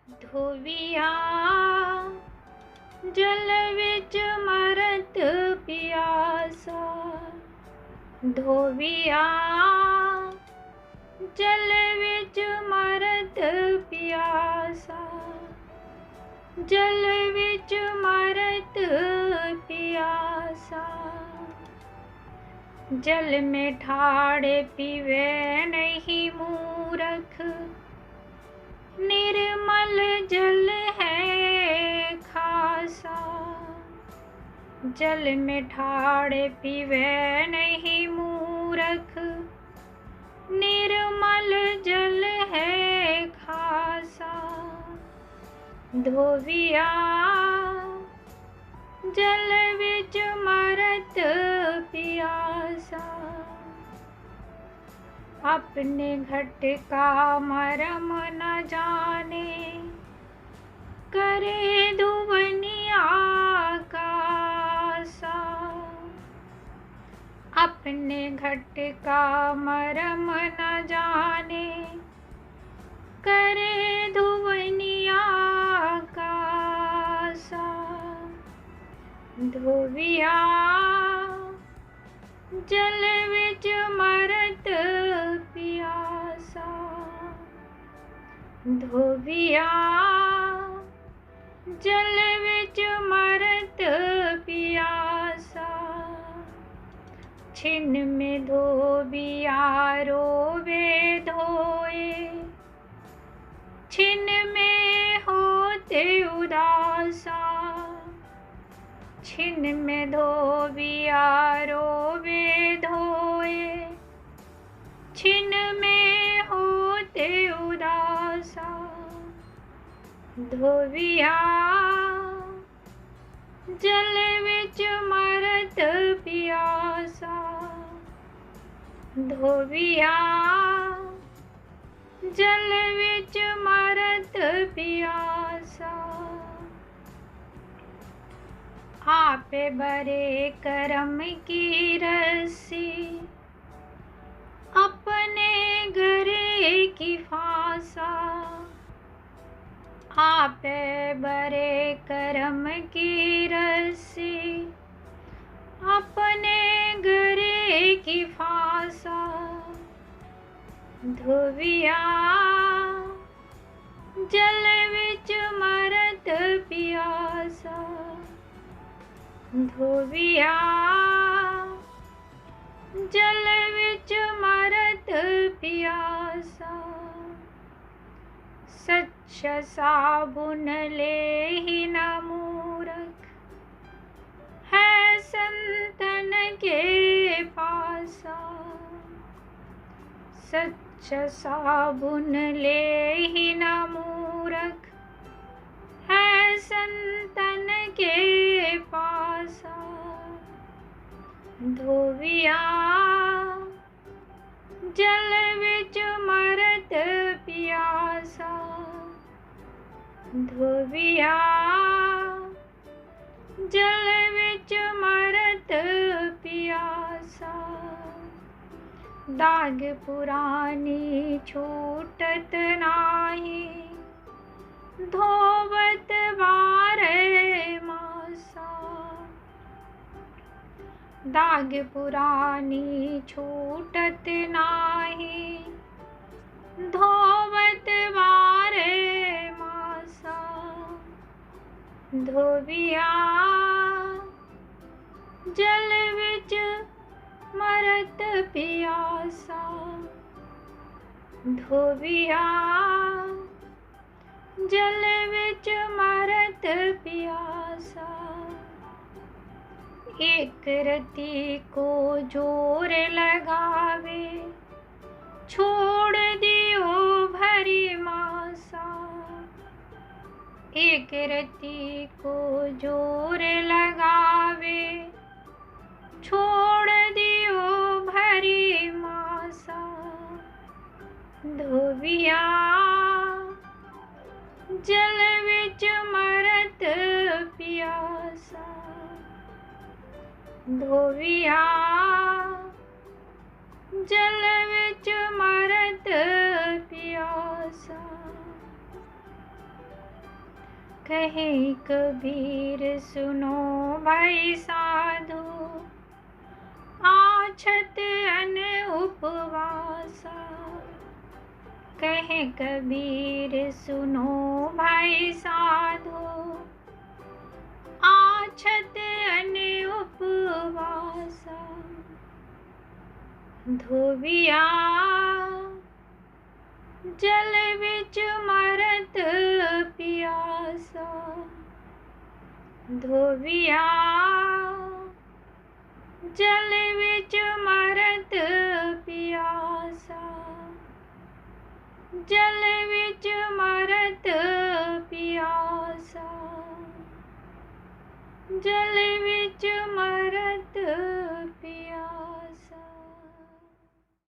धोबिया जल विच मरत पियासा, धोबिया जल विच मरत पियासा, जल विच मरत पियासा। जल में ठाड़े पीवे नहीं मूरख, निर्मल जल है खासा। जल में ठाड़े पीवे नहीं मूरख, निर्मल जल है खासा। धोबिया जल विच मरत पियासा, अपने घट का मरम न जाने, करे धुवनिया कासा। अपने घट का मरम न जाने, करे धुवनिया कासा। धोबिया जल विच मरत पियासा, धोबिया जल विच मरत पियासा। छिन में धोबिया रोवे धोए, छिन में होते उदासा। छिन में धोबिया रोवे धोए, छिन में होते उदासा। धोबिया जल विच मरत पियासा, धोबिया जल विच मरत पियासा। आपे बरे करम की रस्सी, अपने गरे की फांसा। आपे बरे करम की रस्सी, अपने गरे की फांसा। धोबिया जल विच मरत पियासा, धोबिया जल विच मरत पियासा। सच्च साबुन ले ही न मूरख, है संतन के पासा। सच्च साबुन ले ही न मूरख, है संतन के पासा। धोबिया जल विच मरत पियासा, धोबिया जल विच मरत पियासा। दाग पुरानी छूटत नाही, धोवत बारह मासा। दाग पुरानी छूटत नाही, धोवत बारह मासा। धोबिया जल विच मरत पियासा, धोबिया जल विच मरत पियासा। एक रति को जोर लगावे, छोड़ दियो भरी मासा। एक रति को जोर लगावे, छोड़ दियो भरी मासा। धोबिया जल विच मरत पियासा, धोबिया जल विच मरत पियासा। कहे कबीर सुनो भाई साधु, आछत अन उपवासा। कहे कबीर सुनो भाई साधु, आछत अन उपवासा। धोबिया जल बिच मरत पियासा। धोबिया जल बिच मरत पियासा। जल बिच मरत पियासा। जल बिच मरत